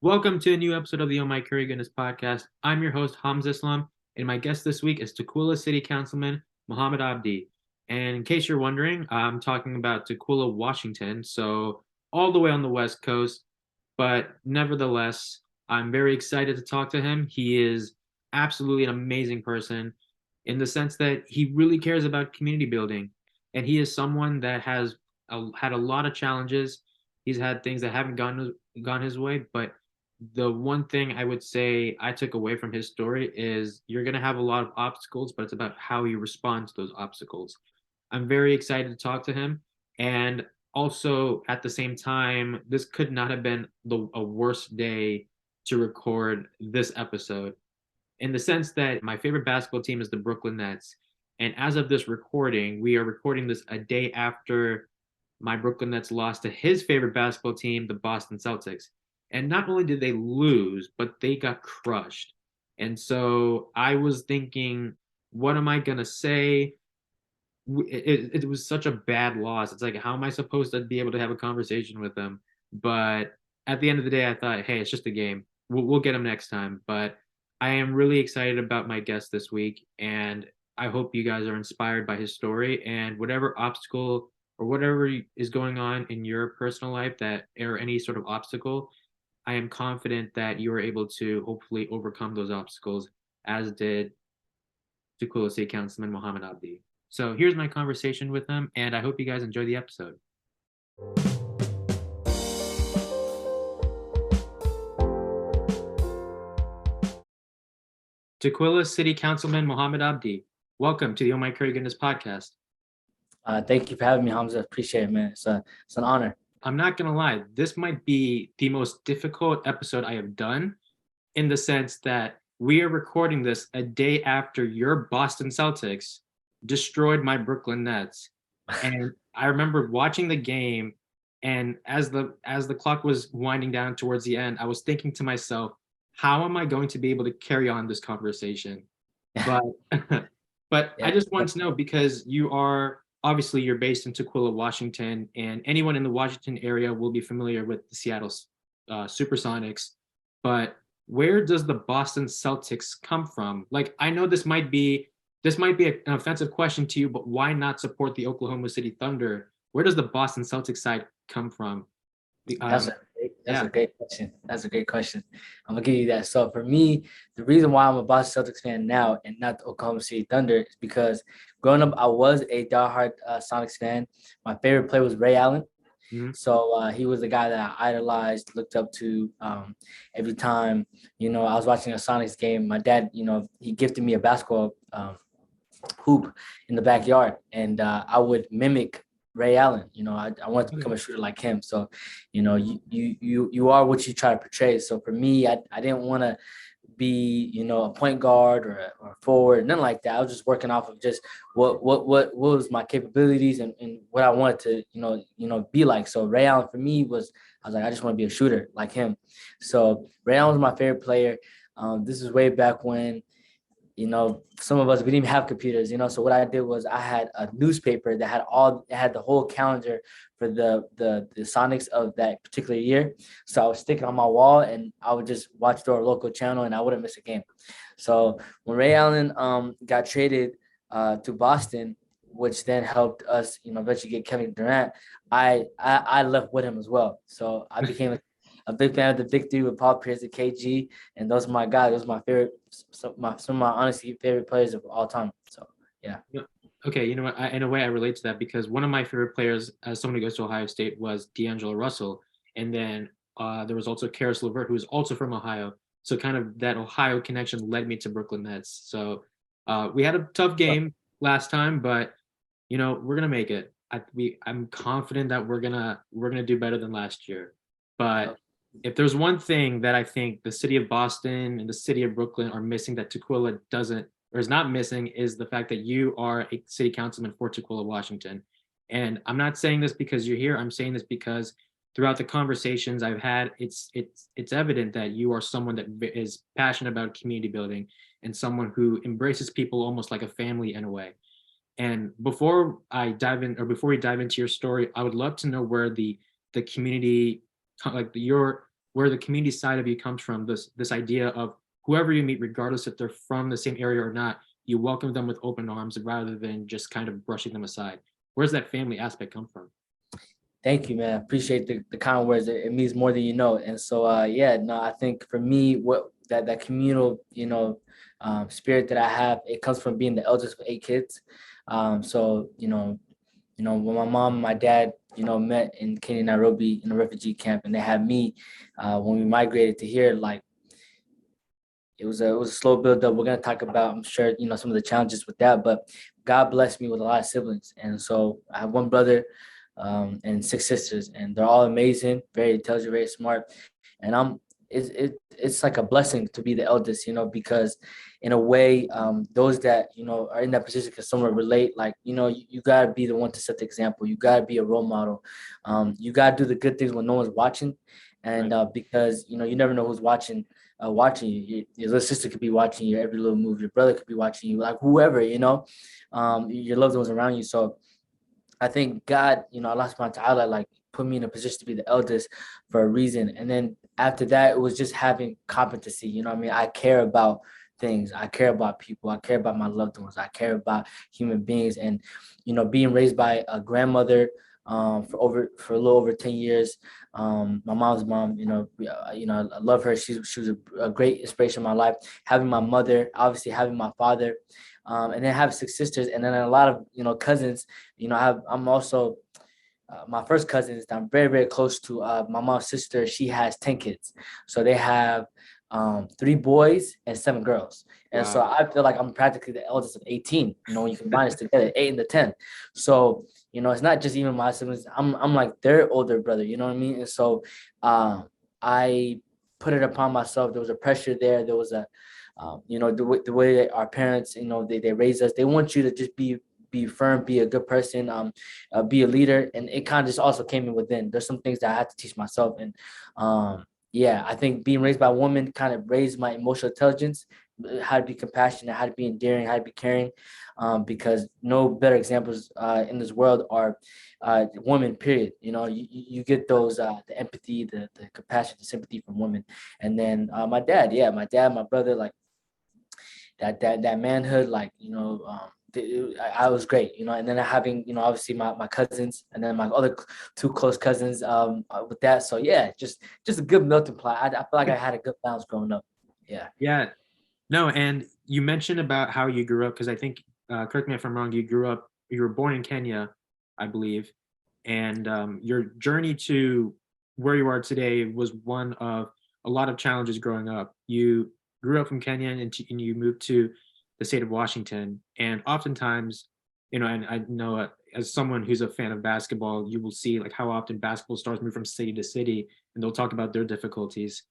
Welcome to a new episode of the Oh My Curry Goodness podcast. I'm your host, Hamza Islam, and my guest this week is Tukwila City Councilman Mohamed Abdi. And in case you're wondering, I'm talking about Tukwila, Washington, so all the way on the West Coast. But nevertheless, I'm very excited to talk to him. He is absolutely an amazing person in the sense that he really cares about community building. And he is someone that has had a lot of challenges. He's had things that haven't gone his way, but the one thing I would say I took away from his story is you're going to have a lot of obstacles, but it's about how you respond to those obstacles. I'm very excited to talk to him. And also, at the same time, this could not have been a worse day to record this episode in the sense that my favorite basketball team is the Brooklyn Nets. And as of this recording, we are recording this a day after my Brooklyn Nets lost to his favorite basketball team, the Boston Celtics. And not only did they lose, but they got crushed. And so I was thinking, what am I going to say? It was such a bad loss. It's like, how am I supposed to be able to have a conversation with them? But at the end of the day, I thought, hey, it's just a game. We'll get them next time. But I am really excited about my guest this week. And I hope you guys are inspired by his story and whatever obstacle or whatever is going on in your personal life that or any sort of obstacle, I am confident that you are able to hopefully overcome those obstacles, as did Tukwila City Councilman Mohamed Abdi. So here's my conversation with him, and I hope you guys enjoy the episode. Tukwila City Councilman Mohamed Abdi, welcome to the Oh My Curry Goodness podcast. Thank you for having me, Hamza. Appreciate it, man. It's an honor. I'm not going to lie, this might be the most difficult episode I have done in the sense that we are recording this a day after your Boston Celtics destroyed my Brooklyn Nets. And I remember watching the game, and as the clock was winding down towards the end, I was thinking to myself, how am I going to be able to carry on this conversation? But but I just want to know, because obviously you're based in Tukwila, Washington, and anyone in the Washington area will be familiar with the Seattle Supersonics. But where does the Boston Celtics come from? Like, I know this might be an offensive question to you, but why not support the Oklahoma City Thunder? Where does the Boston Celtics side come from? That's a great question. That's a great question. I'm gonna give you that. So for me, the reason why I'm a Boston Celtics fan now and not the Oklahoma City Thunder is because growing up, I was a diehard Sonics fan. My favorite player was Ray Allen. Mm-hmm. So he was the guy that I idolized, looked up to. Every time, I was watching a Sonics game, my dad, he gifted me a basketball hoop in the backyard, and I would mimic Ray Allen. I wanted to become a shooter like him. So, you are what you try to portray. So for me, I didn't want to be, a point guard or a forward, nothing like that. I was just working off of just what was my capabilities and what I wanted to, be like. So Ray Allen for me I was like, I just want to be a shooter like him. So Ray Allen was my favorite player. This is way back when, some of us, we didn't even have computers, so what I did was I had a newspaper that had the whole calendar for the Sonics of that particular year. So I would stick it on my wall and I would just watch through our local channel and I wouldn't miss a game. So when Ray Allen got traded to Boston, which then helped us, eventually get Kevin Durant, I left with him as well. So I became a big fan of the big three with Paul Pierce and KG, and those are my guys. Those are my favorite, some of my honestly favorite players of all time. So yeah. Okay, you know what? In a way, I relate to that because one of my favorite players, as someone who goes to Ohio State, was D'Angelo Russell, and then there was also Karis LeVert, who was also from Ohio. So kind of that Ohio connection led me to Brooklyn Nets. So we had a tough game last time, but we're gonna make it. I'm confident that we're gonna do better than last year. But if there's one thing that I think the city of Boston and the city of Brooklyn are missing that Tukwila doesn't or is not missing is the fact that you are a city councilman for Tukwila, Washington. And I'm not saying this because you're here. I'm saying this because throughout the conversations I've had, it's evident that you are someone that is passionate about community building and someone who embraces people almost like a family in a way. And before we dive into your story, I would love to know where the community, like your where the community side of you comes from, this idea of whoever you meet, regardless if they're from the same area or not, you welcome them with open arms rather than just kind of brushing them aside. Where's that family aspect come from? Thank you, man. Appreciate the kind words. It means more than you know. And so, yeah, no, I think for me, what that communal, spirit that I have, it comes from being the eldest of 8 kids. So, when my mom and my dad, met in Kenya, Nairobi in a refugee camp, and they had me when we migrated to here, like it was a slow build up. We're gonna talk about, I'm sure, some of the challenges with that, but God blessed me with a lot of siblings, and so I have one brother and 6 sisters, and they're all amazing, very intelligent, very smart, and it's like a blessing to be the eldest, because in a way, those that are in that position can somewhat relate. Like you gotta be the one to set the example. You gotta be a role model. You gotta do the good things when no one's watching, and because you never know who's watching you. Your little sister could be watching your every little move. Your brother could be watching you. Like whoever, your loved ones around you. So I think God, Allah subhanahu wa ta'ala, like put me in a position to be the eldest for a reason. And then after that, it was just having competency. What I mean? I care about things. I care about people. I care about my loved ones. I care about human beings. And, being raised by a grandmother for a little over 10 years. My mom's mom, I love her. She was a great inspiration in my life. Having my mother, obviously having my father, and then have 6 sisters, and then a lot of cousins. I'm also my first cousins that I'm very, very close to. My mom's sister, she has 10 kids, so they have 3 boys and 7 girls, and so Wow. I feel like I'm practically the eldest of 18. When you combine us together, 8 and the 10. So it's not just even my siblings. I'm like their older brother. You know what I mean? And so I put it upon myself. There was a pressure there. There was a the way our parents, they raise us. They want you to just be firm, be a good person, be a leader, and it kind of just also came in within. There's some things that I had to teach myself, and yeah, I think being raised by a woman kind of raised my emotional intelligence, how to be compassionate, how to be endearing, how to be caring, because no better examples in this world are women. Period. You get those the empathy, the compassion, the sympathy from women, and then my brother, like that manhood, like I was great, and then having obviously my cousins, and then my other 2 close cousins with that. So yeah, just a good melting pot. I feel like I had a good balance growing up. Yeah. Yeah. No, and you mentioned about how you grew up, because I think, correct me if I'm wrong, you were born in Kenya, I believe, and your journey to where you are today was one of a lot of challenges growing up. You grew up from Kenya and you moved to the state of Washington, and oftentimes, and I know as someone who's a fan of basketball, you will see like how often basketball stars move from city to city, and they'll talk about their difficulties.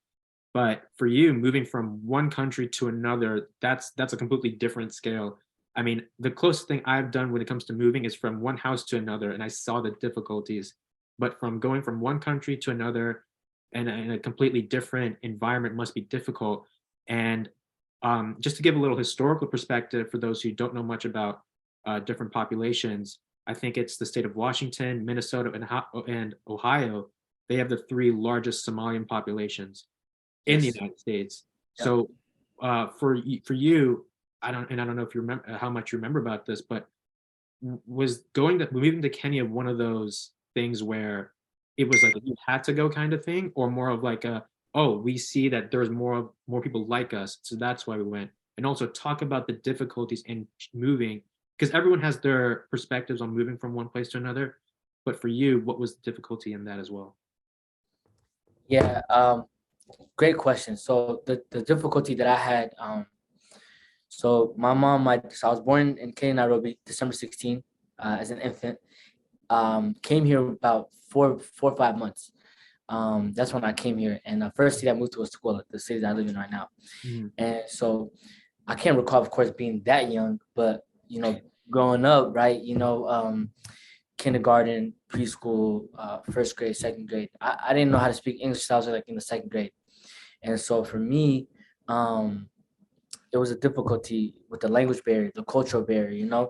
But for you, moving from one country to another, that's a completely different scale. I mean, the closest thing I've done when it comes to moving is from one house to another, and I saw the difficulties. But from going from one country to another and in a completely different environment must be difficult. And just to give a little historical perspective for those who don't know much about different populations, I think it's the state of Washington, Minnesota, and Ohio. They have the 3 largest Somalian populations in the Yes. United States. Yep. So for you, I don't know if you remember how much you remember about this, but was moving to Kenya one of those things where it was like you had to go kind of thing, or more of like oh, we see that there's more people like us, so that's why we went. And also talk about the difficulties in moving, because everyone has their perspectives on moving from one place to another. But for you, what was the difficulty in that as well? Yeah. Great question. So the difficulty that I had, so so I was born in Kenya, Nairobi, December 16, as an infant. Came here about 4 or 5 months. That's when I came here, and the first city I moved to was Tukwila, the city that I live in right now. Mhm. And so I can't recall, of course, being that young, but growing up, right? Kindergarten, preschool, first grade, second grade. I didn't know how to speak English until I was like in the second grade. And so for me, there was a difficulty with the language barrier, the cultural barrier,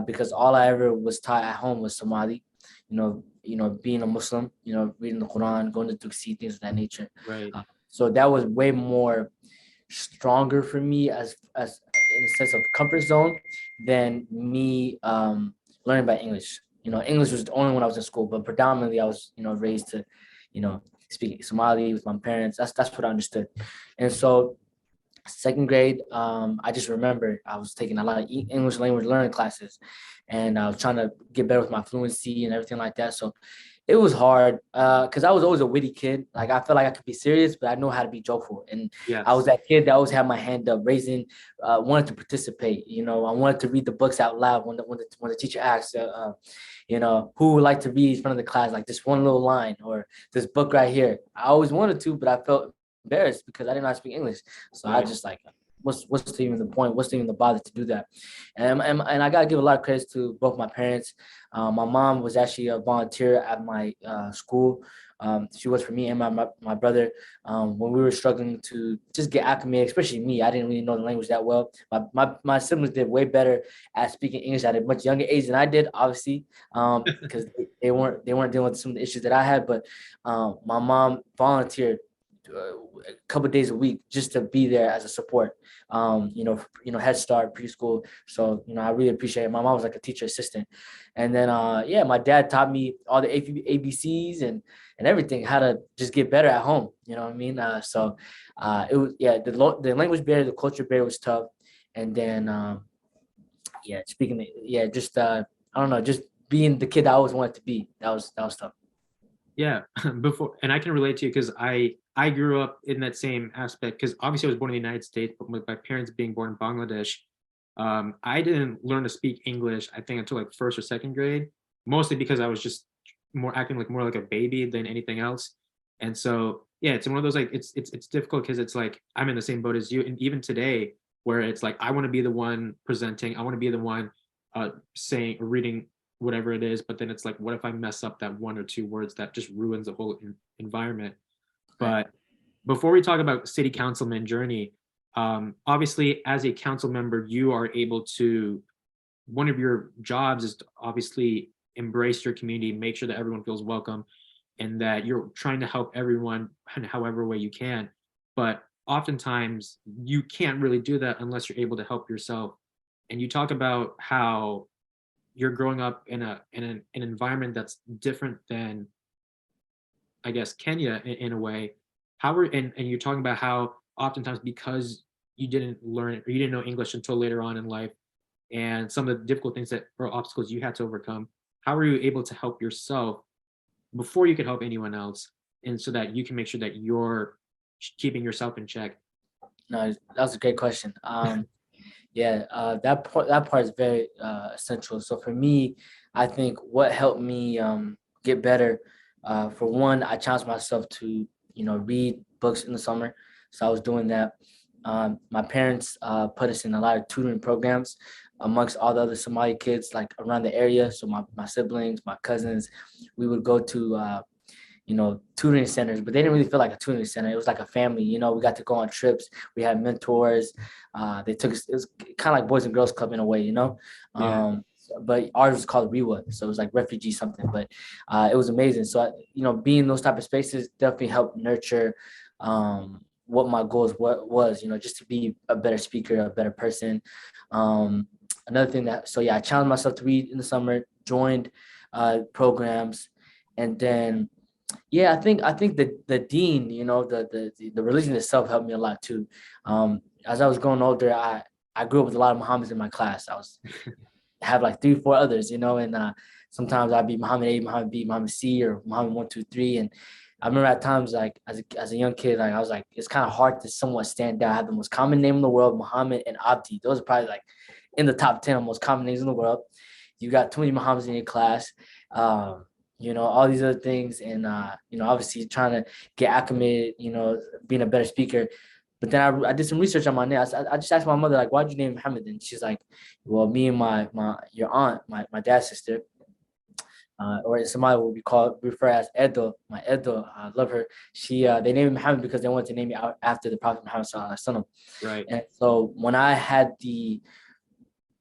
because all I ever was taught at home was Somali. being a Muslim, reading the Quran, going to Tuksi, things of that nature. Right. So that was way more stronger for me as in a sense of comfort zone than me learning by English. English was the only one I was in school, but predominantly I was, raised to, speak Somali with my parents. That's what I understood. And so second grade, I just remember I was taking a lot of English language learning classes, and I was trying to get better with my fluency and everything like that. So it was hard because I was always a witty kid. Like I felt like I could be serious, but I know how to be joyful. And I was Yes. that kid that always had my hand up, raising, wanted to participate. I wanted to read the books out loud when the teacher asked, who would like to read in front of the class, like this one little line or this book right here. I always wanted to, but I felt embarrassed because I didn't know how to speak English. So I Right. just like, what's even the point? What's even the bother to do that? And I gotta give a lot of credit to both my parents. My mom was actually a volunteer at my school. She was for me and my brother when we were struggling to just get acclimated, especially me. I didn't really know the language that well. My siblings did way better at speaking English at a much younger age than I did, obviously, because they weren't dealing with some of the issues that I had. But my mom volunteered a couple days a week just to be there as a support. Head Start, preschool. So I really appreciate it. My mom was like a teacher assistant, and then my dad taught me all the ABCs and everything, how to just get better at home. You know what I mean? It was the language barrier, the culture barrier was tough, and then just I don't know, just being the kid I always wanted to be. That was tough. Yeah. Before, and I can relate to you because I grew up in that same aspect because obviously I was born in the United States, but with my parents being born in Bangladesh, I didn't learn to speak English, I think, until like first or second grade, mostly because I was just acting like more like a baby than anything else. And so yeah, it's one of those like it's difficult because it's like I'm in the same boat as you. And even today, where it's like I want to be the one presenting, I want to be the one saying or reading whatever it is, but then it's like, what if I mess up that one or two words that just ruins the whole environment? Right. But before we talk about city councilman journey, obviously as a council member, you are able to, one of your jobs is to obviously embrace your community, make sure that everyone feels welcome and that you're trying to help everyone in however way you can. But oftentimes you can't really do that unless you're able to help yourself. And you talk about how you're growing up in an environment that's different than, I guess, Kenya in a way. And you're talking about how oftentimes because you didn't learn or you didn't know English until later on in life, and some of the difficult things that or obstacles you had to overcome, how were you able to help yourself before you could help anyone else, and so that you can make sure that you're keeping yourself in check? No, that was a great question. That part is very essential. So for me, I think what helped me get better, for one, I challenged myself to read books in the summer. So I was doing that. My parents put us in a lot of tutoring programs amongst all the other Somali kids like around the area. So my siblings, my cousins, we would go to tutoring centers, but they didn't really feel like a tutoring center. It was like a family. We got to go on trips. We had mentors. They took us. It was kind of like Boys and Girls Club in a way. Yeah. But ours was called Rewa, so it was like refugee something. But it was amazing. So being in those type of spaces definitely helped nurture what my goals was. Just to be a better speaker, a better person. Another thing I challenged myself to read in the summer, joined programs, and then I think the dean, the religion itself helped me a lot too. As I was growing older, I grew up with a lot of Mohammeds in my class. Have like 3, 4 others, and sometimes I'd be Mohammed A, Mohammed B, Mohammed C, or Mohammed 1, 2, 3. And I remember at times, like as a young kid, like I was like, it's kind of hard to somewhat stand out. I have the most common name in the world, Mohammed and Abdi. Those are probably like in the top 10 most common names in the world. You got too many Mohammeds in your class. All these other things, and obviously trying to get acclimated, being a better speaker. But then I did some research on my name. I just asked my mother, like, why'd you name Mohammed? And she's like, well, me and your aunt, my dad's sister, or somebody will be refer as Edo. My Edo, I love her. She they named me Mohammed because they wanted to name me after the Prophet Muhammad Sallallahu Alaihi Wasallam. Right. And so when I had the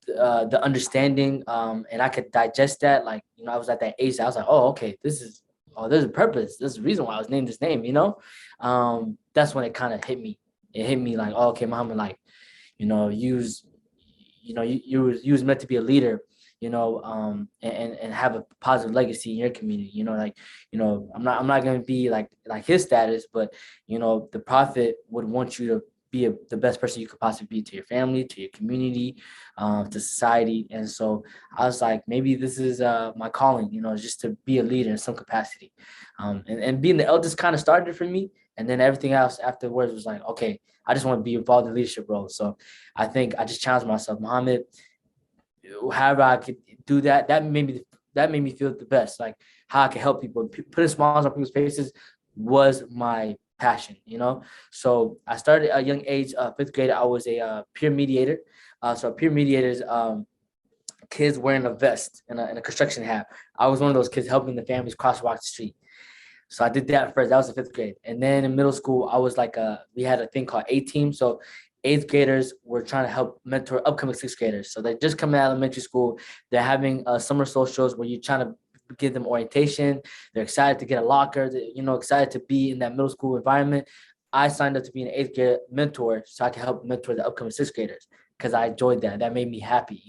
the understanding, and I could digest that. Like, I was at that age that I was like, oh, okay, there's a purpose. There's a reason why I was named this name, That's when it kind of hit me. It hit me like, oh, okay, Muhammad, like, use, you was meant to be a leader, and have a positive legacy in your community. I'm not gonna be like his status, but the prophet would want you to be the best person you could possibly be to your family, to your community, to society. And so I was like, maybe this is my calling, just to be a leader in some capacity. And being the eldest kind of started for me. And then everything else afterwards was like, okay, I just want to be involved in leadership role. So I think I just challenged myself, Muhammad, however I could do that. That made me feel the best. Like how I could help people, putting smiles on people's faces was my passion. So I started at a young age, fifth grade. I was a peer mediator. So peer mediators, kids wearing a vest and a construction hat. I was one of those kids helping the families crosswalk the street. So I did that first. That was the fifth grade. And then in middle school, I was like, we had a thing called A-team. So eighth graders were trying to help mentor upcoming sixth graders. So they just come out of elementary school. They're having summer socials where you're trying to give them orientation. They're excited to get a locker, excited to be in that middle school environment. I signed up to be an eighth grade mentor so I can help mentor the upcoming sixth graders because I enjoyed that. That made me happy,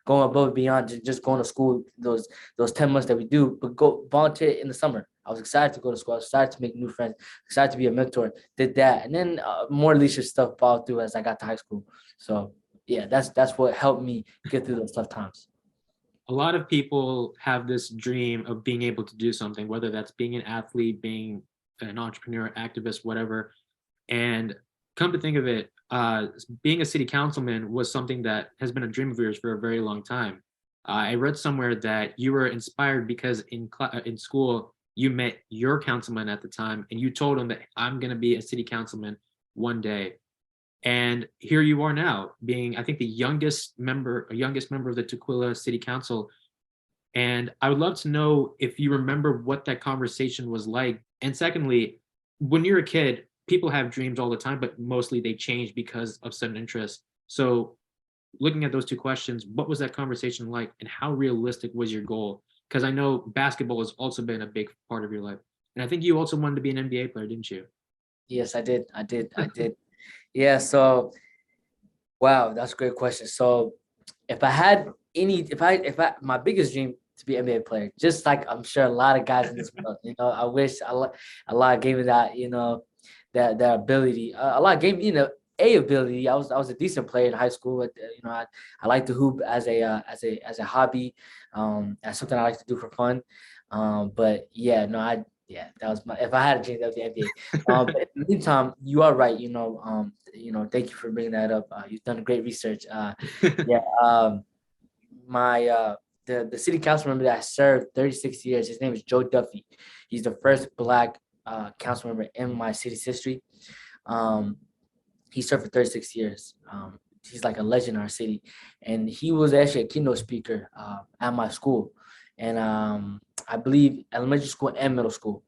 going above and beyond just going to school, those 10 months that we do, but go volunteer in the summer. I was excited to go to school. I was excited to make new friends, excited to be a mentor, did that. And then more leadership stuff followed through as I got to high school. So yeah, that's what helped me get through those tough times. A lot of people have this dream of being able to do something, whether that's being an athlete, being an entrepreneur, activist, whatever. And come to think of it, being a city councilman was something that has been a dream of yours for a very long time. I read somewhere that you were inspired because in school, you met your councilman at the time and you told him that I'm going to be a city councilman one day. And here you are now, being, I think, the youngest member of the Tukwila City Council. And I would love to know if you remember what that conversation was like. And secondly, when you're a kid, people have dreams all the time, but mostly they change because of sudden interest. So looking at those two questions, what was that conversation like and how realistic was your goal? Because I know basketball has also been a big part of your life. And I think you also wanted to be an NBA player, didn't you? Yes, I did. I did. Yeah. So, wow, that's a great question. So if I had my biggest dream to be an NBA player, just like I'm sure a lot of guys in this world, I wish Allah gave me that, that ability. Allah gave me, a ability. I was a decent player in high school. I like to hoop as a hobby, as something I like to do for fun. But yeah, no, that was if I had a dream, that was the NBA. But in the meantime, you are right. Thank you for bringing that up. You've done great research. Yeah. My the city council member that I served 36 years. His name is Joe Duffie. He's the first Black council member in my city's history. He served for 36 years. He's like a legend in our city, and he was actually a keynote speaker at my school, and I believe elementary school and middle school,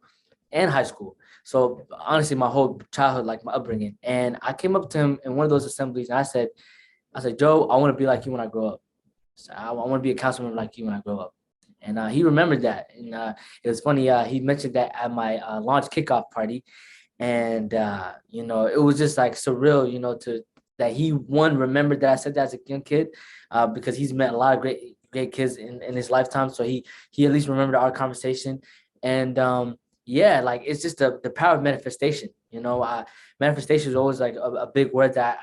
and high school. So honestly, my whole childhood, like my upbringing, and I came up to him in one of those assemblies, and I said, Joe, I want to be like you when I grow up. So I want to be a councilman like you when I grow up. And he remembered that. And it was funny. He mentioned that at my launch kickoff party. And, it was just like surreal, that he remembered that I said that as a young kid, because he's met a lot of great kids in his lifetime. So he at least remembered our conversation. And yeah, like it's just the power of manifestation. Manifestation is always like a big word that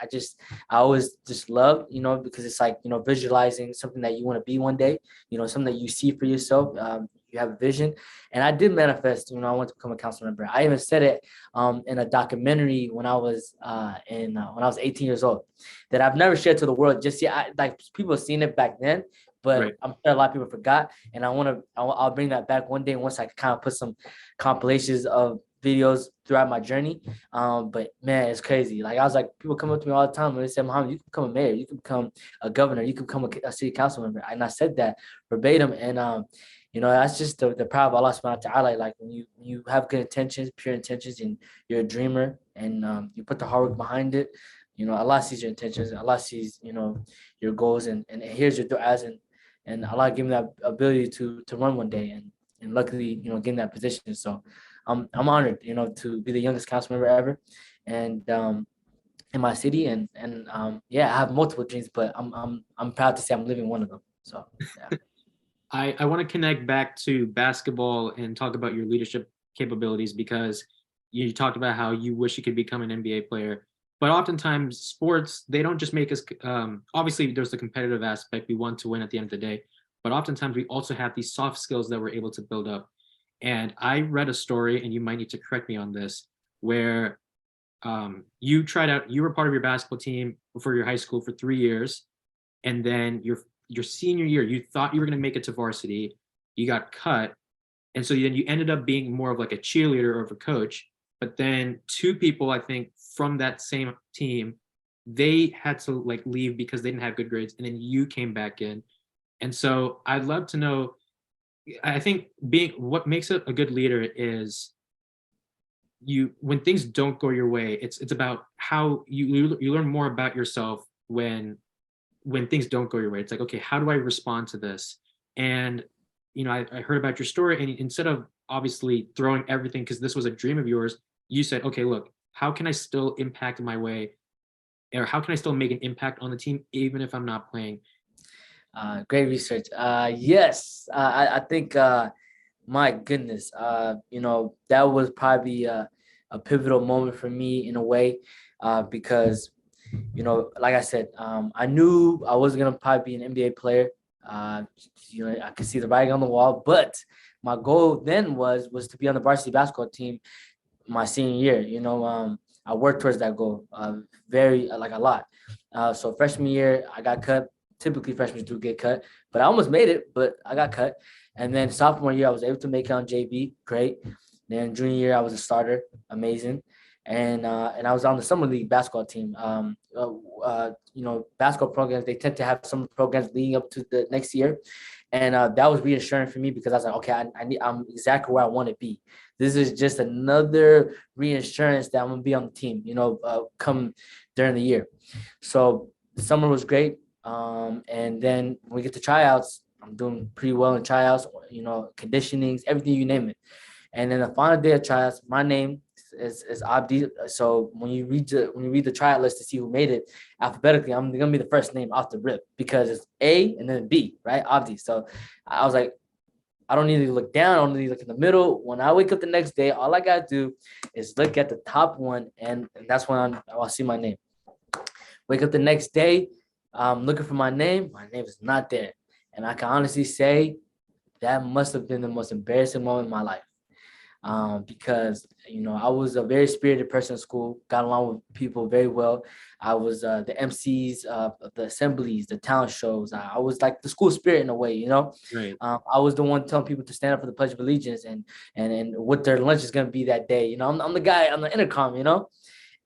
I always just love, because it's like, visualizing something that you want to be one day, something that you see for yourself. You have a vision. And I did manifest, I want to become a council member. I even said it in a documentary when I was when I was 18 years old, that I've never shared to the world just yet. Like people have seen it back then, but right. I'm sure a lot of people forgot. And I'll bring that back one day once I kind of put some compilations of videos throughout my journey. But man, it's crazy. Like I was like, people come up to me all the time and they say, Mohamed, you can become a mayor, you can become a governor, you can become a city council member. And I said that verbatim. And that's just the power of Allah subhanahu wa ta'ala. Like when you have good intentions, pure intentions, and you're a dreamer, and you put the hard work behind it, Allah sees your intentions. Allah sees, your goals, and here's your du'as, and Allah gave me that ability to run one day, and luckily, get in that position. So I'm honored, to be the youngest council member ever, and in my city, and yeah, I have multiple dreams, but I'm proud to say I'm living one of them. So yeah. I want to connect back to basketball and talk about your leadership capabilities because you talked about how you wish you could become an NBA player. But oftentimes, sports, they don't just make us, obviously, there's the competitive aspect. We want to win at the end of the day. But oftentimes, we also have these soft skills that we're able to build up. And I read a story, and you might need to correct me on this, where you were part of your basketball team for your high school for 3 years. And then your senior year, you thought you were going to make it to varsity. You got cut. And so then you ended up being more of like a cheerleader or of a coach. But then two people, I think, from that same team, they had to like leave because they didn't have good grades. And then you came back in. And so I'd love to know, I think what makes a good leader is when things don't go your way, it's about how you learn more about yourself when things don't go your way. It's like, okay, how do I respond to this? And I heard about your story, and instead of obviously throwing everything because this was a dream of yours, you said, okay, look, how can I still impact my way, or how can I still make an impact on the team even if I'm not playing? Great research. Yes, I think, my goodness, that was probably a pivotal moment for me in a way, because, like I said, I knew I wasn't gonna probably be an NBA player. I could see the writing on the wall, but my goal then was to be on the varsity basketball team my senior year. I worked towards that goal, very like a lot. So freshman year, I got cut. Typically, freshmen do get cut, but I almost made it, but I got cut. And then sophomore year, I was able to make it on JV, great. Then junior year, I was a starter, amazing. And I was on the summer league basketball team. Basketball programs, they tend to have some programs leading up to the next year. And that was reassuring for me because I was like, okay, I'm exactly where I want to be. This is just another reassurance that I'm gonna be on the team, come during the year. So the summer was great. And then when we get to tryouts, I'm doing pretty well in tryouts, conditionings, everything you name it. And then the final day of tryouts, my name is Abdi. So when you read the tryout list to see who made it alphabetically, I'm gonna be the first name off the rip because it's A and then B, right? Abdi. So I was like, I don't need to look down. I don't need to look in the middle. When I wake up the next day, all I gotta do is look at the top one, and that's when I'll see my name. Wake up the next day, I'm looking for my name. My name is not there, and I can honestly say that must have been the most embarrassing moment in my life. Because I was a very spirited person in school, got along with people very well. I was the MCs of the assemblies, the talent shows. I was like the school spirit in a way. Right. I was the one telling people to stand up for the Pledge of Allegiance and what their lunch is gonna be that day. I'm the guy on the intercom.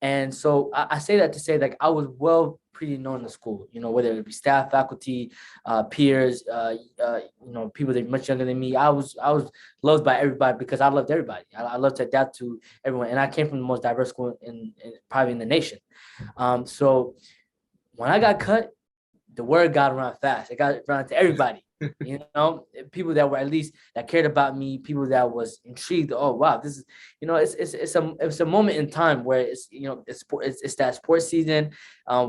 And so I say that to say, like, I was pretty known in the school, whether it be staff, faculty, peers, people that are much younger than me. I was loved by everybody because I loved everybody. I love to adapt to everyone. And I came from the most diverse school in probably in the nation. So when I got cut, the word got around fast. It got around to everybody. People that were at least that cared about me, people that was intrigued. Oh wow, this is, it's a moment in time where it's that sports season.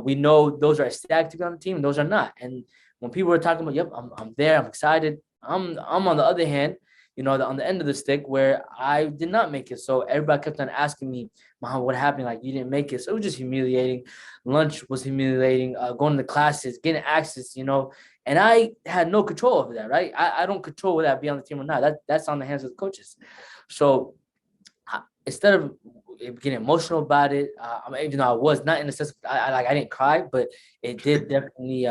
We know those are ecstatic to be on the team, and those are not. And when people are talking about, yep, I'm there, I'm excited. I'm on the other hand, on the end of the stick where I did not make it. So everybody kept on asking me, Mom, what happened? Like, you didn't make it. So it was just humiliating. Lunch was humiliating. Going to classes, getting access, and I had no control over that, right? I don't control whether I be on the team or not. That's on the hands of the coaches. So instead of getting emotional about it, even though I was not in the sense, I didn't cry, but it did definitely,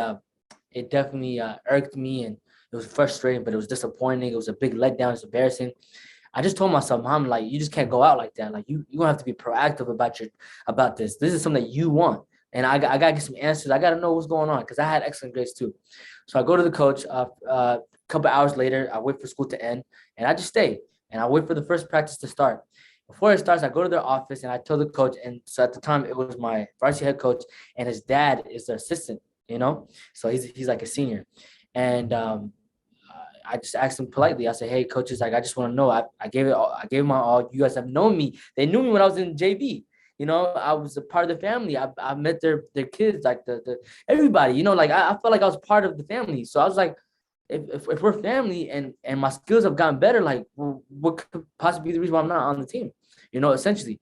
irked me, and it was frustrating, but it was disappointing. It was a big letdown. It's embarrassing. I just told myself, Mom, like, you just can't go out like that. Like, you're gonna have to be proactive about this. This is something that you want. And I gotta get some answers. I gotta know what's going on because I had excellent grades too. So I go to the coach. A couple hours later, I wait for school to end, and I just stay and I wait for the first practice to start. Before it starts, I go to their office and I tell the coach. And so at the time, it was my varsity head coach, and his dad is the assistant. So he's like a senior, and I just asked him politely. I said, "Hey, coaches, like I just want to know. I gave it. I gave my all. You guys have known me. They knew me when I was in JV. I was a part of the family. I met their kids, like the everybody. Like I felt like I was part of the family. So I was like, if we're family and my skills have gotten better, like what could possibly be the reason why I'm not on the team? Essentially.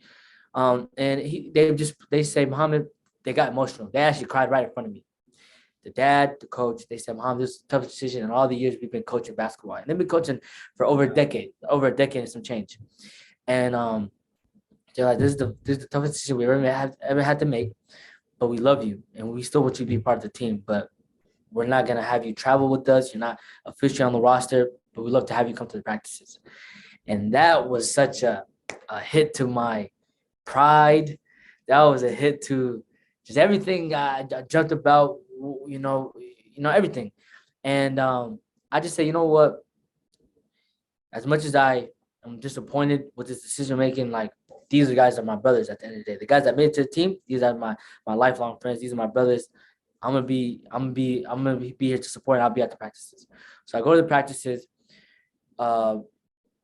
And they say, Mohamed, they got emotional. They actually cried right in front of me. The dad, the coach, they said, Mohamed, this is a tough decision. And all the years we've been coaching basketball. And they've been coaching for over a decade and some change. And they're like, this is the toughest decision we ever had to make. But we love you and we still want you to be part of the team. But we're not gonna have you travel with us. You're not officially on the roster, but we'd love to have you come to the practices. And that was such a hit to my pride. That was a hit to just everything I dreamt about, everything. And I just say, you know what? As much as I am disappointed with this decision making, like these guys are my brothers at the end of the day. The guys that made it to the team, these are my lifelong friends. These are my brothers. I'm gonna be here to support, and I'll be at the practices. So I go to the practices, and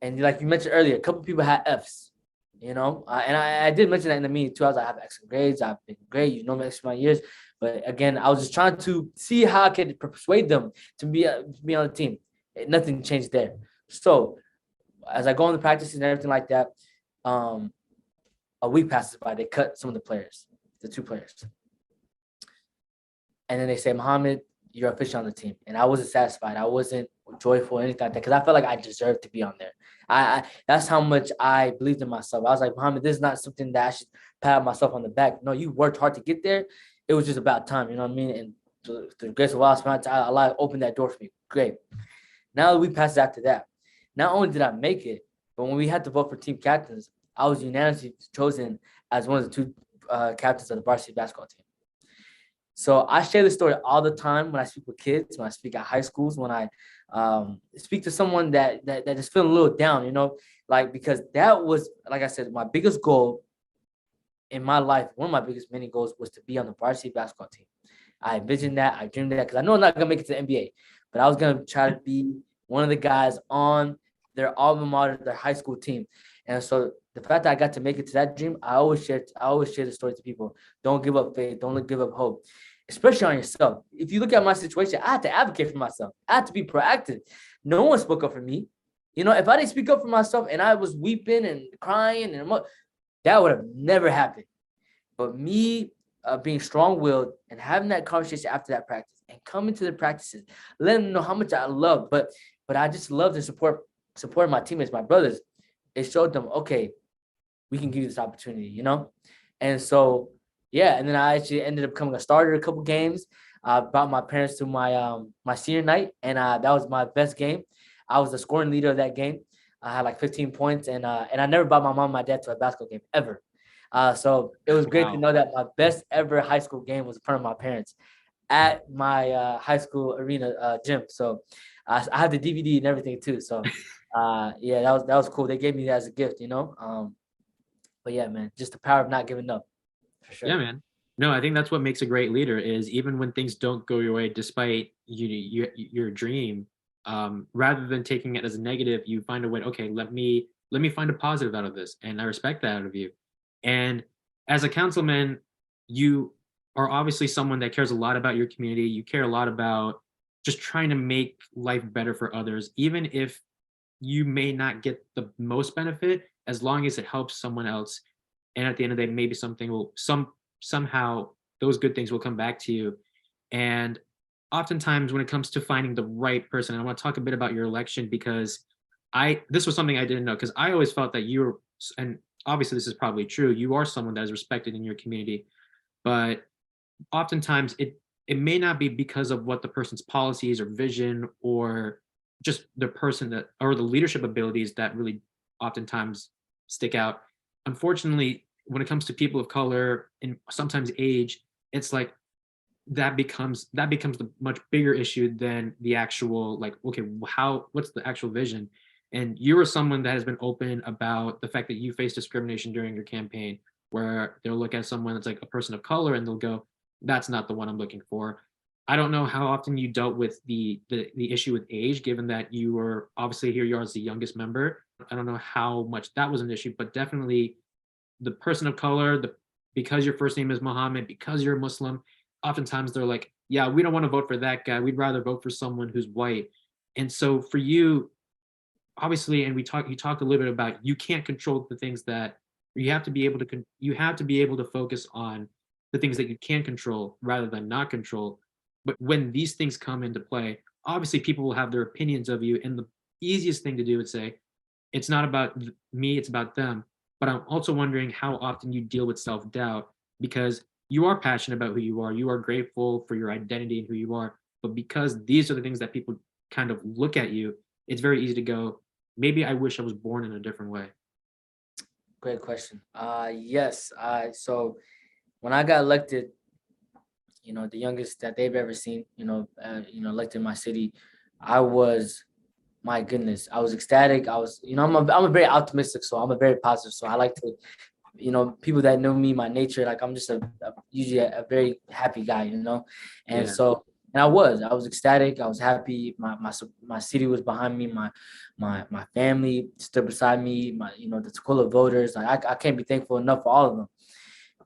like you mentioned earlier, a couple people had Fs, and I did mention that in the meeting too. I was like, I have excellent grades, I've been great, me my years, but again, I was just trying to see how I could persuade them to be on the team. Nothing changed there. So as I go on the practices and everything like that, a week passes by. They cut some of the players, the two players. And then they say, Mohamed, you're officially on the team. And I wasn't satisfied. I wasn't joyful or anything like that because I felt like I deserved to be on there. That's how much I believed in myself. I was like, Mohamed, this is not something that I should pat myself on the back. No, you worked hard to get there. It was just about time, you know what I mean? And through the grace of Allah opened that door for me. Great. Now we passed after that. Not only did I make it, but when we had to vote for team captains, I was unanimously chosen as one of the two captains of the varsity basketball team. So I share this story all the time when I speak with kids, when I speak at high schools, when I speak to someone that is feeling a little down, because that was, like I said, my biggest goal in my life. One of my biggest many goals was to be on the varsity basketball team. I envisioned that, I dreamed that, because I know I'm not gonna make it to the NBA, but I was gonna try to be one of the guys on their alma mater, their high school team. And so the fact that I got to make it to that dream, I always share the story to people. Don't give up faith. Don't give up hope, especially on yourself. If you look at my situation, I had to advocate for myself. I had to be proactive. No one spoke up for me. If I didn't speak up for myself and I was weeping and crying, that would have never happened. But me being strong-willed and having that conversation after that practice and coming to the practices, letting them know how much I love, but I just love to support my teammates, my brothers. It showed them, okay, we can give you this opportunity, And so, yeah, and then I actually ended up becoming a starter a couple games. I brought my parents to my my senior night, and that was my best game. I was the scoring leader of that game. I had like 15 points, and I never brought my mom and my dad to a basketball game ever. So it was great to know that my best ever high school game was in front of my parents at my high school arena gym. So I have the DVD and everything too. So yeah, that was cool. They gave me that as a gift, But yeah, man, just the power of not giving up, for sure. Yeah, man. No, I think that's what makes a great leader is even when things don't go your way, despite your dream, rather than taking it as a negative, you find a way. Okay, let me find a positive out of this, and I respect that out of you. And as a councilman, you are obviously someone that cares a lot about your community. You care a lot about just trying to make life better for others, even if you may not get the most benefit, as long as it helps someone else. And at the end of the day, maybe something will somehow those good things will come back to you. And oftentimes when it comes to finding the right person, and I want to talk a bit about your election because this was something I didn't know, because I always felt that you were, and obviously this is probably true, you are someone that is respected in your community, but oftentimes it may not be because of what the person's policies or vision or just the person that, or the leadership abilities that really oftentimes stick out. Unfortunately, when it comes to people of color and sometimes age, it's like that becomes the much bigger issue than the actual, like, okay, what's the actual vision? And you are someone that has been open about the fact that you face discrimination during your campaign, where they'll look at someone that's like a person of color and they'll go, that's not the one I'm looking for. I don't know how often you dealt with the issue with age, given that you were obviously here you are as the youngest member. I don't know how much that was an issue, but definitely the person of color, the because your first name is Mohammed, because you're a Muslim, oftentimes they're like, yeah, we don't want to vote for that guy. We'd rather vote for someone who's white. And so for you, obviously, and you talked a little bit about you can't control the things that you have to be able to you have to be able to focus on the things that you can control rather than not control. But when these things come into play, obviously people will have their opinions of you, and the easiest thing to do is say, it's not about me, it's about them. But I'm also wondering how often you deal with self-doubt, because you are passionate about who you are grateful for your identity and who you are, but because these are the things that people kind of look at you, it's very easy to go, maybe I wish I was born in a different way. Great question. Yes. So when I got elected, the youngest that they've ever seen, elected in my city, I was, my goodness, I was ecstatic. I was, I'm a very optimistic, so I'm a very positive. So I like to, people that know me, my nature, like I'm just usually a very happy guy, and Yeah. so. And I was ecstatic. I was happy. My city was behind me. My family stood beside me. The Tukwila voters. Like I can't be thankful enough for all of them.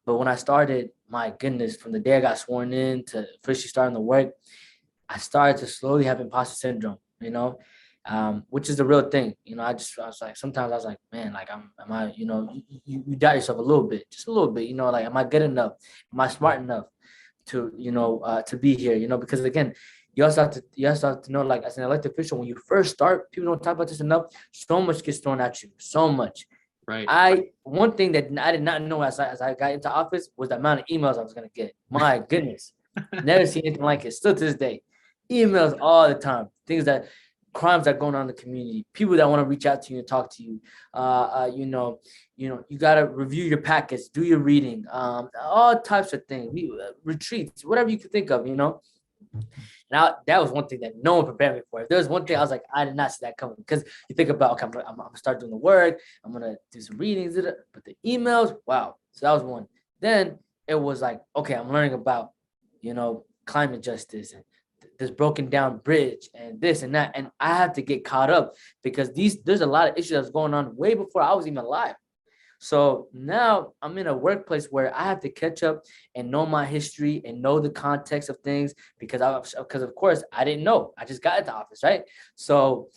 But when I started, my goodness, from the day I got sworn in to officially starting to work, I started to slowly have imposter syndrome, which is the real thing. I was like, sometimes I was like, man, like, am I, you doubt yourself a little bit, just a little bit, like, am I good enough? Am I smart enough to, to be here, because again, you also have to know, like, as an elected official, when you first start, people don't talk about this enough. So much gets thrown at you, so much. Right. One thing that I did not know as I got into office was the amount of emails I was gonna get. My goodness, never seen anything like it. Still to this day, emails all the time. Things that crimes that are going on in the community, people that want to reach out to you and talk to you. You gotta review your packets, do your reading, all types of things. Retreats, whatever you could think of. Now that was one thing that no one prepared me for. If there was one thing I was like, I did not see that coming, because you think about, okay, I'm gonna start doing the work, I'm gonna do some readings, but the emails, wow. So that was one. Then it was like, okay, I'm learning about, climate justice and this broken down bridge and this and that, and I have to get caught up because there's a lot of issues that's going on way before I was even alive. So now I'm in a workplace where I have to catch up and know my history and know the context of things, because of course I didn't know. I just got into office, right? So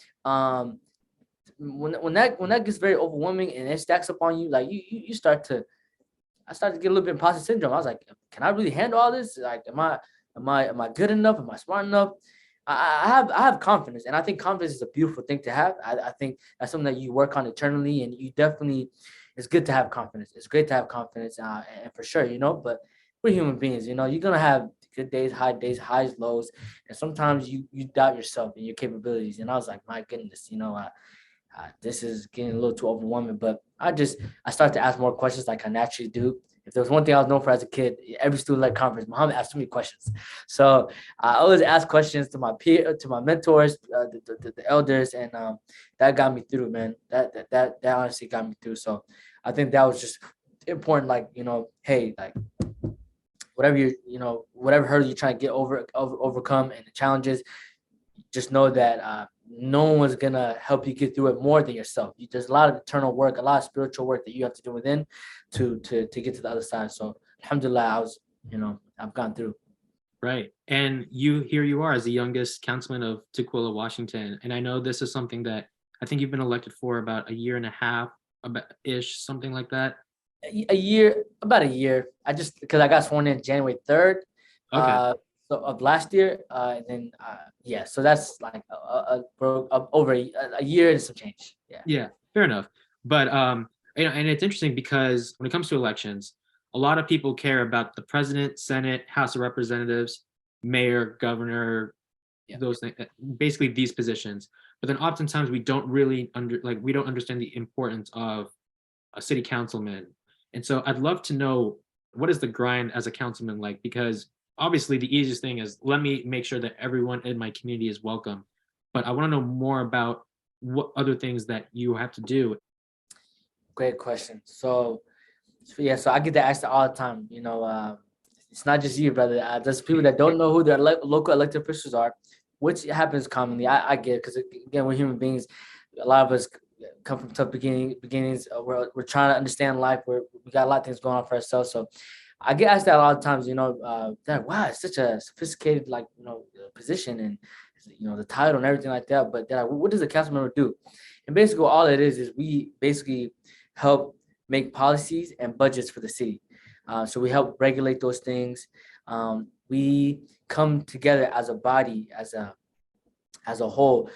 when that gets very overwhelming and it stacks up on you, like you start to, I started to get a little bit of imposter syndrome. I was like, can I really handle all this? Like, am I good enough? Am I smart enough? I have confidence, and I think confidence is a beautiful thing to have. I think that's something that you work on eternally, and you definitely, it's good to have confidence. It's great to have confidence, and for sure, but we're human beings. You're gonna have good days, highs, lows, and sometimes you doubt yourself and your capabilities. And I was like, my goodness, this is getting a little too overwhelming. But I started to ask more questions like I naturally do. If there was one thing I was known for as a kid, every student-led conference, Mohamed asked too many questions. So I always ask questions to my mentors, the elders, and that got me through, man. That honestly got me through. So I think that was just important. Like, hey, like, whatever hurdle you're trying to get overcome, and the challenges, just know that no one's gonna help you get through it more than yourself. There's a lot of internal work, a lot of spiritual work that you have to do within to get to the other side. So alhamdulillah, I've gone through. Right. And here you are as the youngest councilman of Tukwila, Washington. And I know this is something that I think you've been elected for about a year and a half, about ish, something like that. About a year. Because I got sworn in January 3rd. Okay. Of last year, and then yeah, so that's like over a year and some change. Yeah, fair enough. But and it's interesting because when it comes to elections, a lot of people care about the president, Senate, House of Representatives, mayor, governor, Yeah. those things, basically these positions. But then oftentimes we don't really we don't understand the importance of a city councilman. And so I'd love to know, what is the grind as a councilman like? Because obviously the easiest thing is, let me make sure that everyone in my community is welcome. But I want to know more about what other things that you have to do? Great question. So yeah, so I get that asked all the time. It's not just you, brother. There's people that don't know who their local elected officials are, which happens commonly. I get it because again, we're human beings. A lot of us come from tough beginnings. We're trying to understand life. We got a lot of things going on for ourselves. So I get asked that a lot of times. That wow, it's such a sophisticated position and the title and everything like that. But they're like, what does a council member do? And basically, all it is we basically help make policies and budgets for the city. So we help regulate those things. We come together as a body, as a whole.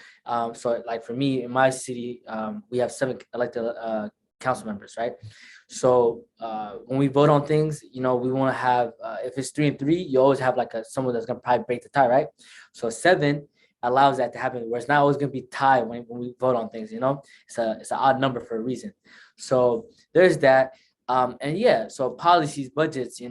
So like for me in my city, we have 7 elected council members, right? So when we vote on things, we want to have if it's 3 and 3, you always have like someone that's gonna probably break the tie, right? So 7 allows that to happen, where it's not always gonna be tied when we vote on things. It's an odd number for a reason. So there's that. And yeah, so policies, budgets, we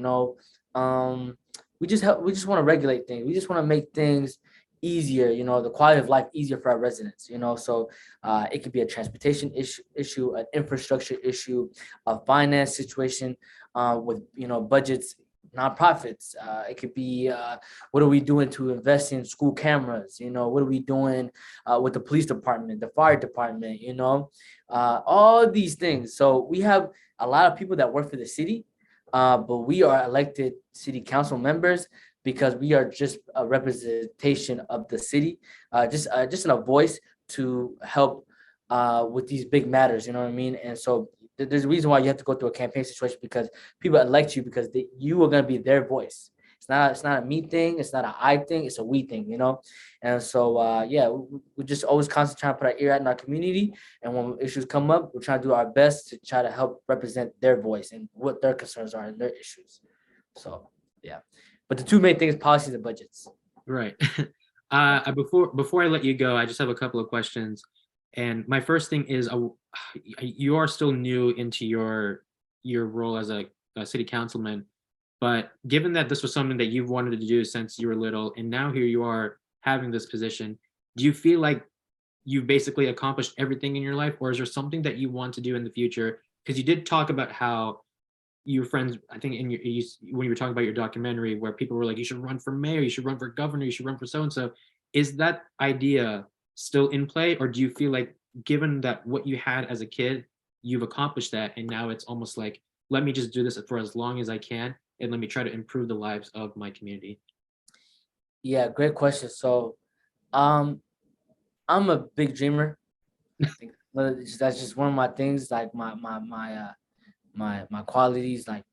just want to regulate things. We just want to make things easier, the quality of life easier for our residents. So it could be a transportation issue, an infrastructure issue, a finance situation with budgets, nonprofits. It could be what are we doing to invest in school cameras? What are we doing with the police department, the fire department? All these things. So we have a lot of people that work for the city, but we are elected city council members because we are just a representation of the city, just in a voice to help with these big matters. You know what I mean? And so there's a reason why you have to go through a campaign situation, because people elect you because you are going to be their voice. It's not a me thing. It's not an I thing. It's a we thing, And so, yeah, we just always constantly trying to put our ear out in our community. And when issues come up, we're trying to do our best to try to help represent their voice and what their concerns are and their issues. So, yeah. But the two main things, policies and budgets. Right. Before I let you go, I just have a couple of questions. And my first thing is, you are still new into your role as a city councilman, but given that this was something that you've wanted to do since you were little, and now here you are having this position, do you feel like you've basically accomplished everything in your life, or is there something that you want to do in the future? Because you did talk about how your friends, I think when you were talking about your documentary, where people were like, you should run for mayor, you should run for governor, you should run for so-and-so. Is that idea still in play? Or do you feel like, given that what you had as a kid, you've accomplished that, and now it's almost like, let me just do this for as long as I can, and let me try to improve the lives of my community? Yeah, great question. So I'm a big dreamer. I think that's just one of my things, like my qualities. Like,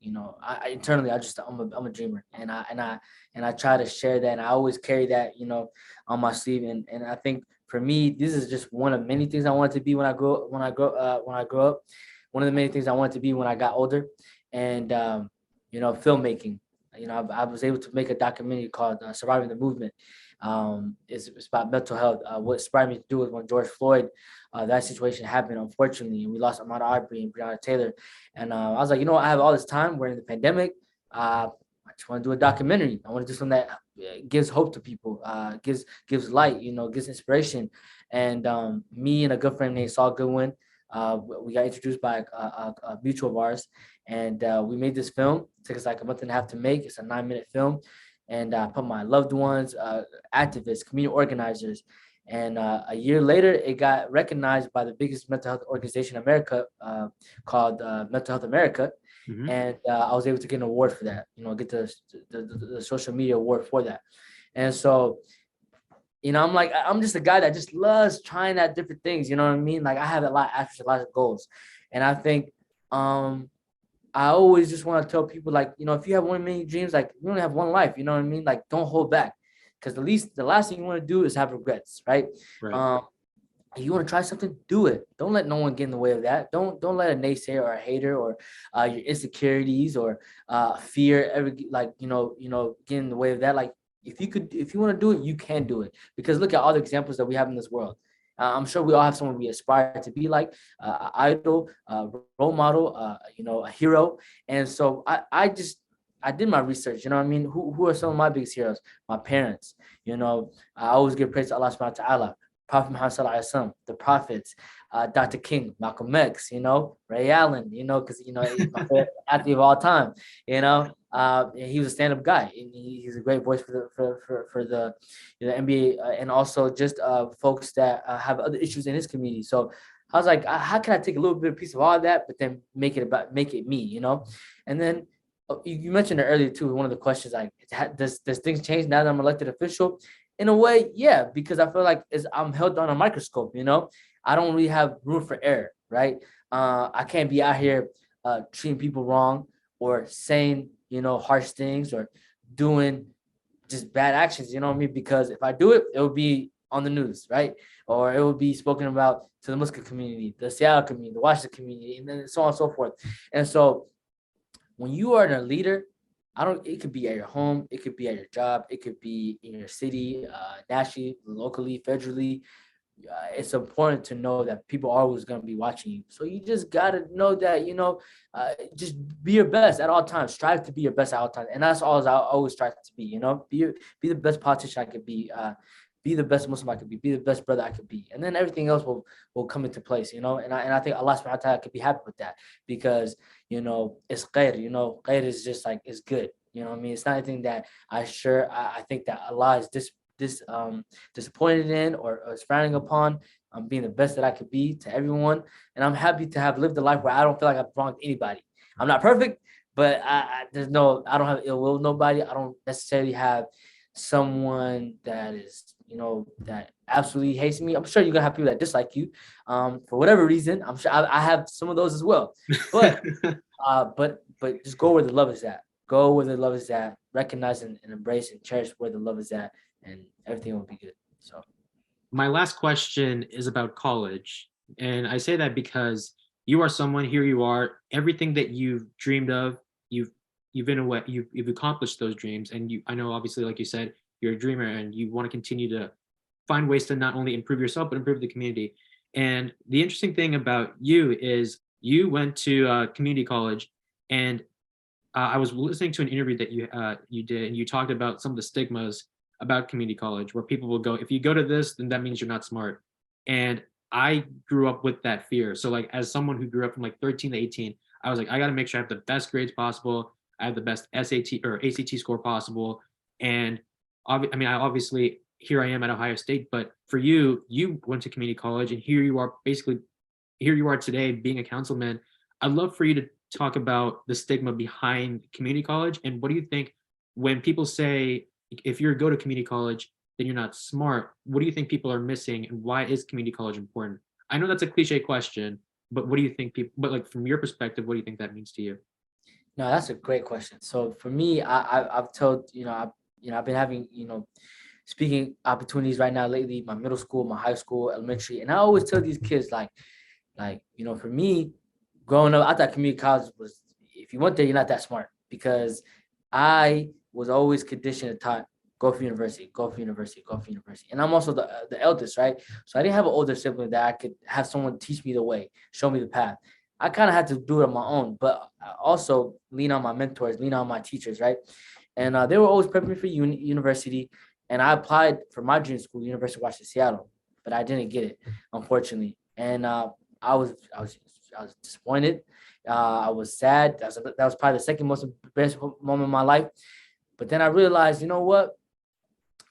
I internally, I'm a dreamer, and I try to share that, and I always carry that, on my sleeve. And I think for me, this is just one of many things I wanted to be when I grow up. One of the many things I wanted to be when I got older. And filmmaking. I was able to make a documentary called Surviving the Movement. It's about mental health. What inspired me to do it when George Floyd, that situation happened, unfortunately, and we lost Ahmaud Arbery and Breonna Taylor. And I was like, I have all this time. We're in the pandemic. I just want to do a documentary. I want to do something that gives hope to people, gives light, gives inspiration. And me and a good friend named Saul Goodwin, we got introduced by a mutual of ours, and we made this film. It took us like a month and a half to make. It's a 9-minute film, and I put my loved ones, activists, community organizers, and a year later, it got recognized by the biggest mental health organization in America, called Mental Health America. Mm-hmm. And I was able to get an award for that. Get the social media award for that. And so, I'm just a guy that just loves trying out different things. You know what I mean? Like, I have a lot of a lot of goals, and I think I always just want to tell people, like, if you have one many dreams, like, you only have one life. You know what I mean? Like, don't hold back, because the last thing you want to do is have regrets, right? Right. If you want to try something, do it. Don't let no one get in the way of that. Don't let a naysayer or a hater or your insecurities or fear ever get in the way of that. Like, if you want to do it, you can do it. Because look at all the examples that we have in this world. I'm sure we all have someone we aspire to be like, an idol, role model, a hero. And so I did my research. You know what I mean? Who are some of my biggest heroes? My parents. I always give praise to Allah subhanahu wa ta'ala. Prophet Muhammad Sallallahu Alaihi Wasallam, the prophets, Dr. King, Malcolm X, Ray Allen, because he's my favorite athlete of all time. He was a stand-up guy, and he's a great voice for the NBA, and also just folks that have other issues in his community. So I was like, how can I take a little bit of piece of all of that, but then make it me, And then you mentioned it earlier too. One of the questions, like, does things change now that I'm elected official? In a way, yeah, because I feel like I'm held on a microscope. I don't really have room for error, right? I can't be out here treating people wrong or saying harsh things or doing just bad actions. You know what I mean? Because if I do it, it will be on the news, right? Or it will be spoken about to the Muslim community, the Seattle community, the Washington community, and then so on and so forth. And so when you are a leader, it could be at your home, it could be at your job, it could be in your city, nationally, locally, federally. It's important to know that people are always going to be watching you. So you just got to know that, just be your best at all times. Strive to be your best at all times. And that's all I always strive to be, be the best politician I could be the best Muslim I could be the best brother I could be. And then everything else will come into place, And I think Allah subhanahu wa ta'ala could be happy with that because, it's khair, khair is just like, it's good. You know what I mean? It's not anything that I think that Allah is disappointed in or is frowning upon. I'm being the best that I could be to everyone. And I'm happy to have lived a life where I don't feel like I've wronged anybody. I'm not perfect, but I don't have ill will with nobody. I don't necessarily have someone that is, that absolutely hates me. I'm sure you're gonna have people that dislike you, for whatever reason. I'm sure I have some of those as well. But but just go where the love is at. Go where the love is at. Recognize and embrace and cherish where the love is at, and everything will be good. So, my last question is about college, and I say that because you are someone. Here you are. Everything that you've dreamed of, you've been away. You've accomplished those dreams, and I know obviously, like you said, you're a dreamer, and you want to continue to find ways to not only improve yourself but improve the community. And the interesting thing about you is you went to community college, and I was listening to an interview that you did, and you talked about some of the stigmas about community college, where people will go, if you go to this, then that means you're not smart. And I grew up with that fear. So like, as someone who grew up from like 13 to 18, I was like, I got to make sure I have the best grades possible. I have the best SAT or ACT score possible. And obviously here I am at Ohio State, but for you went to community college, and here you are today being a councilman. I'd love for you to talk about the stigma behind community college, and what do you think when people say, if you go to community college, then you're not smart? What do you think people are missing, and why is community college important? I know that's a cliche question, but what do you think but like, from your perspective, what do you think that means to you? No, that's a great question. So for me, I've told, I've been having, speaking opportunities right now lately, my middle school, my high school, elementary. And I always tell these kids, like, for me, growing up, I thought community college was, if you went there, you're not that smart, because I was always conditioned and taught, go for university, go for university, go for university. And I'm also the eldest, right? So I didn't have an older sibling that I could have someone teach me the way, show me the path. I kind of had to do it on my own, but I also lean on my mentors, lean on my teachers, right? And they were always prepping me for university. And I applied for my dream school, University of Washington, Seattle, but I didn't get it, unfortunately. And I was disappointed. I was sad. That was probably the second most embarrassing moment of my life. But then I realized, you know what?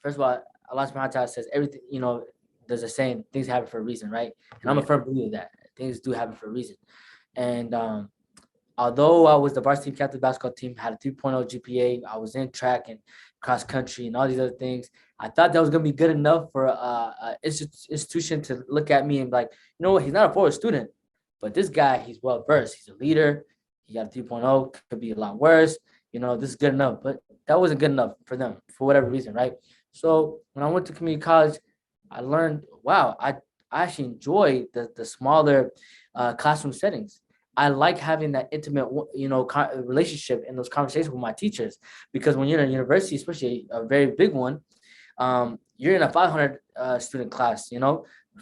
First of all, Allah subhanahu wa ta'ala says everything, there's a saying, things happen for a reason, right? And I'm a firm believer that things do happen for a reason. And although I was the varsity captain basketball team, had a 3.0 GPA, I was in track and cross country and all these other things, I thought that was going to be good enough for an institution to look at me and be like, you know what, he's not a forward student, but this guy, he's well versed. He's a leader. He got a 3.0, could be a lot worse. This is good enough. But that wasn't good enough for them for whatever reason, right? So when I went to community college, I learned, wow, I actually enjoy the smaller classroom settings. I like having that intimate, relationship in those conversations with my teachers, because when you're in a university, especially a very big one, you're in a 500 student class,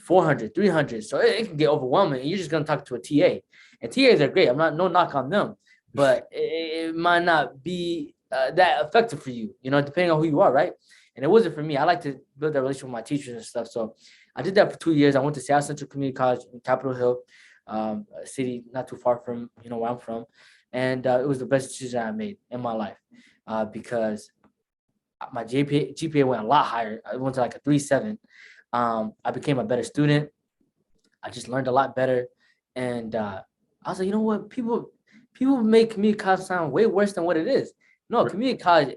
400, 300. So it can get overwhelming, and you're just going to talk to a TA. And TAs are great. No knock on them, but it might not be that effective for you, depending on who you are, right? And it wasn't for me. I like to build that relationship with my teachers and stuff. So I did that for 2 years. I went to Seattle Central Community College in Capitol Hill, a city not too far from where I'm from, and it was the best decision I made in my life because my GPA went a lot higher. I went to like a 3.7. I became a better student. I just learned a lot better, and I was like, you know what, people make community college sound way worse than what it is. No, community college,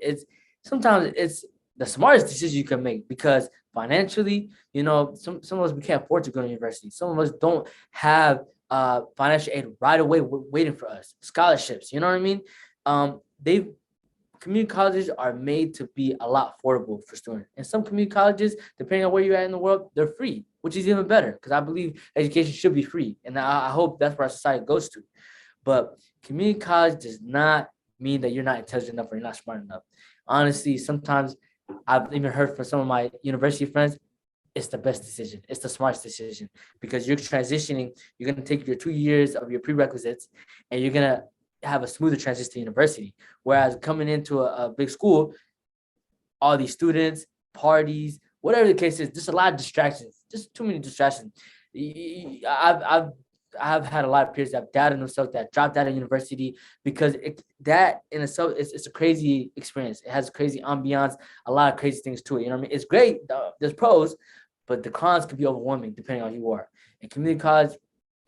sometimes it's the smartest decision you can make because financially, some of us, we can't afford to go to university. Some of us don't have financial aid right away waiting for us. Scholarships, you know what I mean? They Community colleges are made to be a lot affordable for students. And some community colleges, depending on where you're at in the world, they're free, which is even better because I believe education should be free. And I hope that's where our society goes to. But community college does not mean that you're not intelligent enough or you're not smart enough. Honestly, sometimes I've even heard from some of my university friends, it's the best decision. It's the smartest decision because you're transitioning. You're going to take your 2 years of your prerequisites and you're going to have a smoother transition to university. Whereas coming into a big school, all these students, parties, whatever the case is, just a lot of distractions, just too many distractions. I've had a lot of peers that have doubted themselves, that dropped out of university because that in itself it's a crazy experience. It has crazy ambiance, a lot of crazy things to it. You know what I mean? It's great. There's pros, but the cons can be overwhelming depending on who you are. In community college,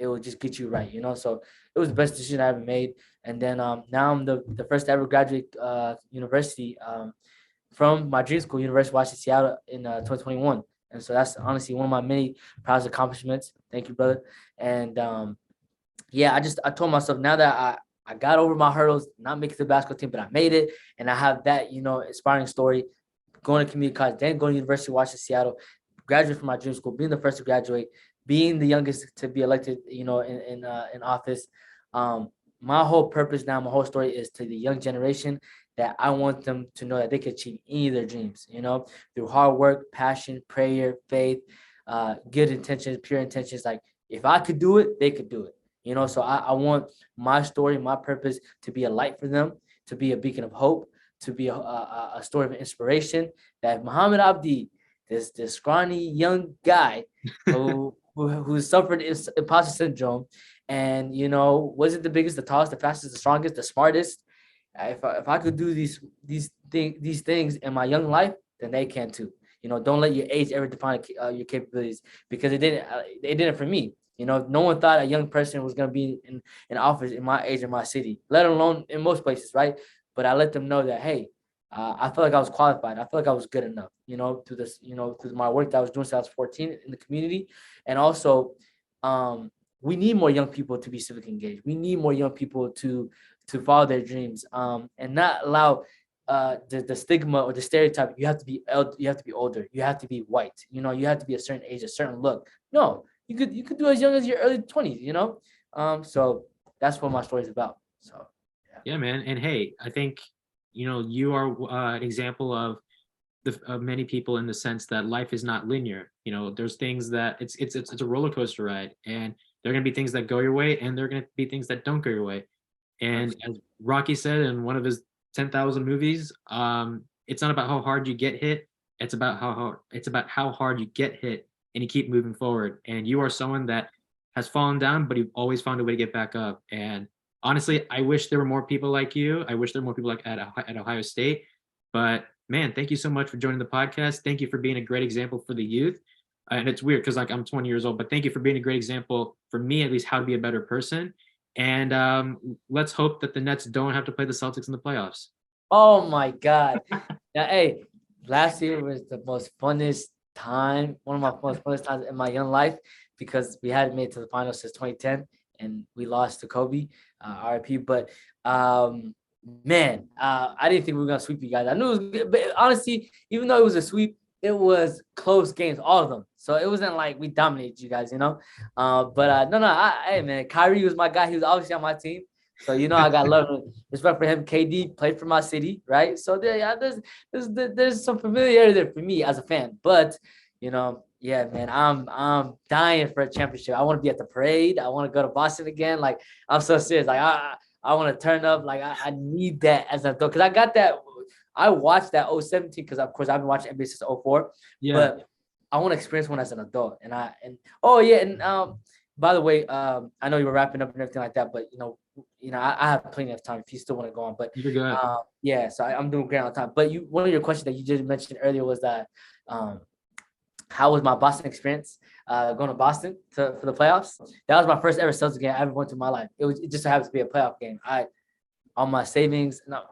it will just get you right. So it was the best decision I ever made. And then now I'm the first ever graduate university from my dream school, University of Washington, Seattle, in 2021. And so that's honestly one of my many proud accomplishments. Thank you, brother. And I told myself now that I got over my hurdles, not making the basketball team, but I made it. And I have that, inspiring story, going to community college, then going to University of Washington, Seattle, graduate from my dream school, being the first to graduate, being the youngest to be elected, in office. My whole purpose now, my whole story is to the young generation that I want them to know that they can achieve any of their dreams, through hard work, passion, prayer, faith, good intentions, pure intentions. Like if I could do it, they could do it, So I want my story, my purpose to be a light for them, to be a beacon of hope, to be a story of inspiration that Mohamed Abdi, this scrawny young guy who suffered imposter syndrome and, wasn't the biggest, the tallest, the fastest, the strongest, the smartest. If I could do these things in my young life, then they can too. Don't let your age ever define your capabilities because it didn't for me. No one thought a young person was going to be in office in my age in my city, let alone in most places, right? But I let them know that, hey, I felt like I was qualified. I felt like I was good enough, through this, through my work that I was doing since I was 14 in the community. And also, we need more young people to be civic engaged. We need more young people to follow their dreams, and not allow the stigma or the stereotype. You have to be older. You have to be white. You have to be a certain age, a certain look. No, you could do as young as your early 20s. So that's what my story is about. So yeah, man. And hey, I think you are an example of many people in the sense that life is not linear. There's things that it's a roller coaster ride, and there are going to be things that go your way, and there are going to be things that don't go your way. And as Rocky said in one of his 10,000 movies, it's not about how hard you get hit. It's about how hard you get hit and you keep moving forward. And you are someone that has fallen down, but you've always found a way to get back up. And honestly, I wish there were more people like you. I wish there were more people like at Ohio State. But man, thank you so much for joining the podcast. Thank you for being a great example for the youth. And it's weird because I'm 20 years old, but thank you for being a great example for me, at least, how to be a better person. And let's hope that the Nets don't have to play the Celtics in the playoffs. Oh my God. Now, hey, last year was the most funnest time, one of my most funnest times in my young life because we hadn't made it to the finals since 2010 and we lost to Kobe, RIP. But man, I didn't think we were gonna sweep you guys. I knew it was good, but honestly, even though it was a sweep, it was close games, all of them. So it wasn't like we dominated you guys, no. Hey man, Kyrie was my guy. He was obviously on my team. So I got love and respect for him. KD played for my city, right? So there's some familiarity there for me as a fan. But yeah, man, I'm dying for a championship. I want to be at the parade. I want to go to Boston again. Like I'm so serious. Like I want to turn up. Like I need that as an adult because I got that. I watched that 2017 because of course I've been watching NBA since 2004. Yeah. But I want to experience one as an adult. Oh yeah, and by the way, I know you were wrapping up and everything like that, but I have plenty of time if you still want to go on. But You're good. yeah, so I'm doing great on time. But one of your questions that you just mentioned earlier was that how was my Boston experience? Going to Boston for the playoffs. That was my first ever Celtics game I ever went to in my life. It just happens to be a playoff game. All my savings, no,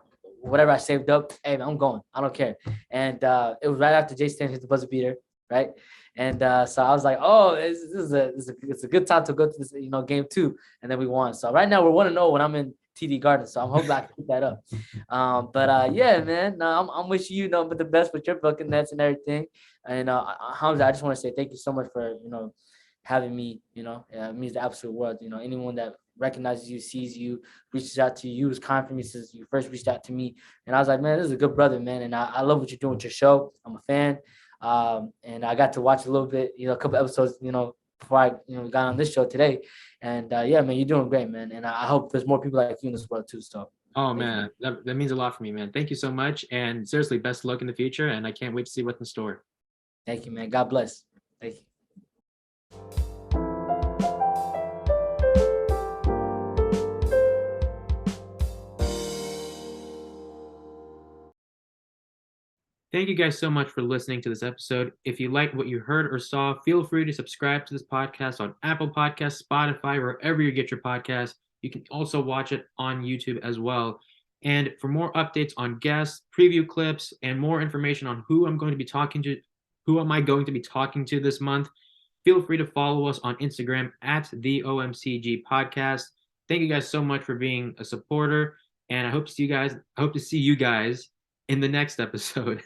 whatever I saved up, hey man, I'm going. I don't care. And it was right after Jay Stan hit the buzzer beater, right? And so I was like, oh, it's a good time to go to this, game 2, and then we won. So right now we're 1-0 when I'm in TD Garden. So I'm hoping I can keep that up. But yeah, man, I'm wishing you nothing but the best with your Bucket Nets and everything. And Hamza, I just want to say thank you so much for having me. It means the absolute world. Anyone that recognizes you, sees you, reaches out to you. You was kind for me since you first reached out to me. And I was like, man, this is a good brother, man. And I love what you're doing with your show. I'm a fan. And I got to watch a little bit, a couple episodes, before I, got on this show today. And yeah, man, you're doing great, man. And I hope there's more people like you in this world too. So. Oh man, that means a lot for me, man. Thank you so much. And seriously, best of luck in the future. And I can't wait to see what's in store. Thank you, man. God bless. Thank you. Thank you guys so much for listening to this episode. If you liked what you heard or saw, feel free to subscribe to this podcast on Apple Podcasts, Spotify, wherever you get your podcasts. You can also watch it on YouTube as well. And for more updates on guests, preview clips, and more information on who am I going to be talking to this month, feel free to follow us on Instagram at the OMCG Podcast. Thank you guys so much for being a supporter, and I hope to see you guys in the next episode.